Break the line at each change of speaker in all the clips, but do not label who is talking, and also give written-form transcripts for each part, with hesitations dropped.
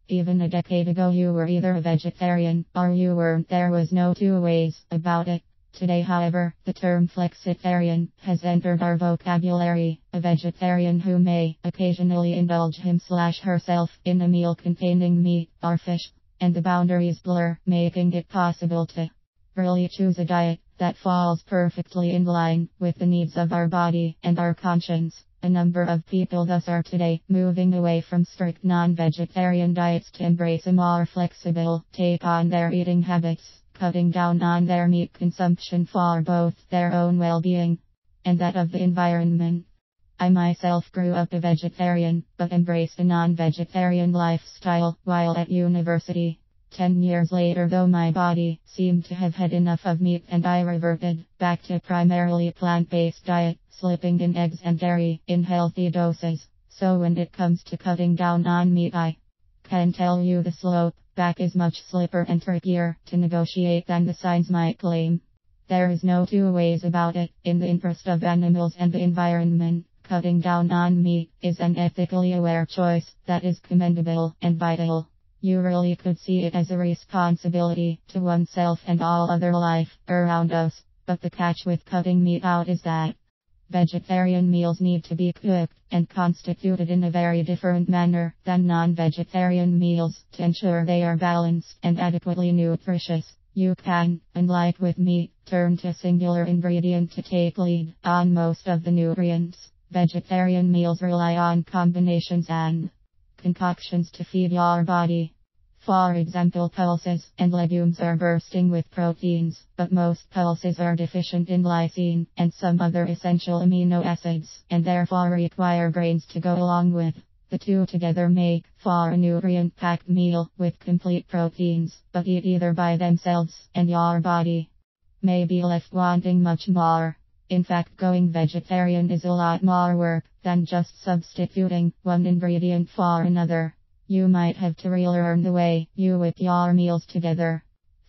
Even a decade ago, you were either a vegetarian or you weren't. There was no two ways about it. Today, however, the term flexitarian has entered our vocabulary. A vegetarian who may occasionally indulge him/herself in a meal containing meat or fish, and the boundaries blur, making it possible to really choose a diet that falls perfectly in line with the needs of our body and our conscience. A number of people thus are today moving away from strict non-vegetarian diets to embrace a more flexible take on their eating habits, cutting down on their meat consumption for both their own well-being and that of the environment. I myself grew up a vegetarian, but embraced a non-vegetarian lifestyle while at university. 10 years later, though, my body seemed to have had enough of meat and I reverted back to primarily plant-based diet, slipping in eggs and dairy in healthy doses. So when it comes to cutting down on meat, I can tell you the slope back is much slipper and trickier to negotiate than the signs might claim. There is no two ways about it. In the interest of animals and the environment, cutting down on meat is an ethically aware choice that is commendable and vital. You really could see it as a responsibility to oneself and all other life around us. But the catch with cutting meat out is that vegetarian meals need to be cooked and constituted in a very different manner than non-vegetarian meals to ensure they are balanced and adequately nutritious. You can, unlike with meat, turn to a singular ingredient to take lead on most of the nutrients. Vegetarian meals rely on combinations and concoctions to feed your body. For example, pulses and legumes are bursting with proteins, but most pulses are deficient in lysine and some other essential amino acids, and therefore require grains to go along with. The two together make for a nutrient-packed meal with complete proteins, but eat either by themselves, and your body may be left wanting much more. In fact, going vegetarian is a lot more work than just substituting one ingredient for another. You might have to relearn the way you whip your meals together.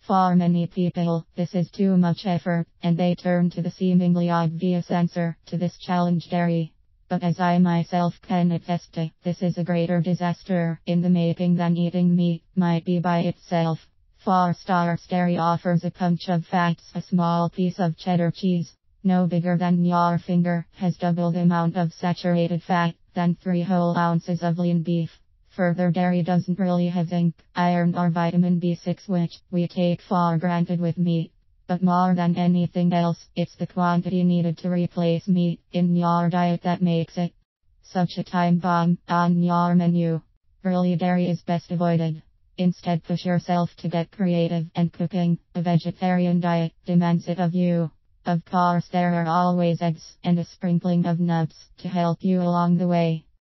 For many people, this is too much effort, and they turn to the seemingly obvious answer to this challenge: dairy. But as I myself can attest to, this is a greater disaster in the making than eating meat might be by itself. For starters, dairy offers a punch of fats. A small piece of cheddar cheese, no bigger than your finger, has double the amount of saturated fat than 3 whole ounces of lean beef. Further, dairy doesn't really have zinc, iron or vitamin B6, which we take for granted with meat. But more than anything else, it's the quantity needed to replace meat in your diet that makes it such a time bomb on your menu. Really, dairy is best avoided. Instead, push yourself to get creative and cooking. A vegetarian diet demands it of you. Of course, there are always eggs and a sprinkling of nuts to help you along the way.